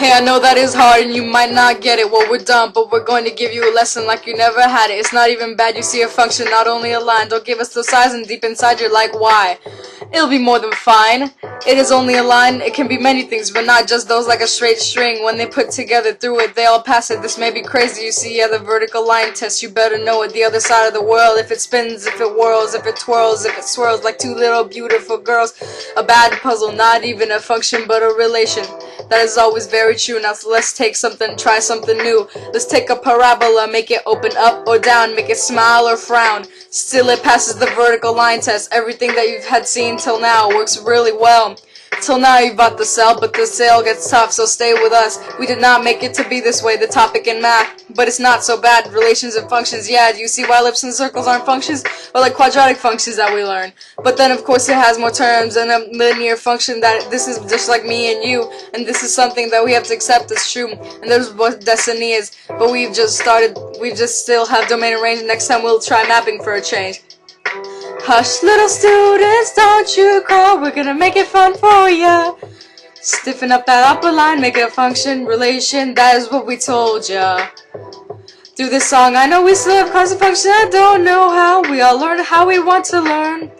Hey, I know that is hard and you might not get it. Well, we're done, but we're going to give you a lesson like you never had it. It's not even bad, you see a function, not only a line. Don't give us the size, and deep inside you're like, why? It'll be more than fine. It is only a line, it can be many things, but not just those like a straight string. When they put together through it, they all pass it. This may be crazy, you see, yeah, the vertical line test. You better know it, the other side of the world. If it spins, if it whirls, if it twirls, if it swirls like two little beautiful girls. A bad puzzle, not even a function, but a relation. That is always very true. Now so let's take something, try something new. Let's take a parabola, make it open up or down, make it smile or frown. Still it passes the vertical line test. Everything that you've had seen till now works really well. Till now you bought the sale, but the sale gets tough, so stay with us. We did not make it to be this way, the topic in math, but it's not so bad. Relations and functions, yeah, do you see why ellipses and circles aren't functions? Or like quadratic functions that we learn. But then of course it has more terms and a linear function that this is just like me and you, and this is something that we have to accept as true, and that is what destiny is. But we just still have domain and range, and next time we'll try mapping for a change. Hush, little students, don't you cry, we're gonna make it fun for ya. Stiffen up that upper line, make it a function, relation, that is what we told ya. Through this song, I know we still have constant function, I don't know how, we all learn how we want to learn.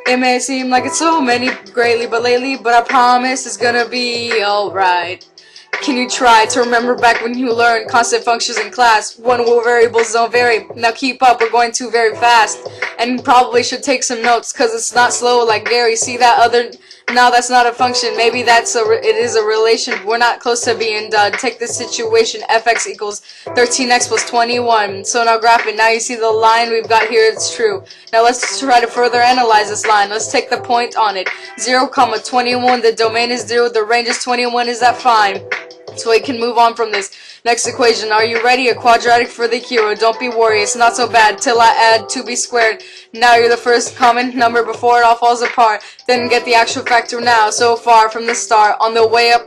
It may seem like it's so many greatly, but lately, but I promise it's gonna be alright. Can you try to remember back when you learned constant functions in class? One where variables don't vary. Now keep up, we're going too very fast. And probably should take some notes, cause it's not slow like Gary. See that other, now that's not a function. Maybe it is a relation. We're not close to being done. Take this situation, fx equals 13x plus 21. So now graph it. Now you see the line we've got here, it's true. Now let's try to further analyze this line. Let's take the point on it. 0, 21, the domain is 0, the range is 21, is that fine? So we can move on from this. Next equation, are you ready? A quadratic for the hero. Don't be worried, it's not so bad. Till I add 2b squared. Now you're the first common number before it all falls apart. Then get the actual factor now. So far from the start, on the way up.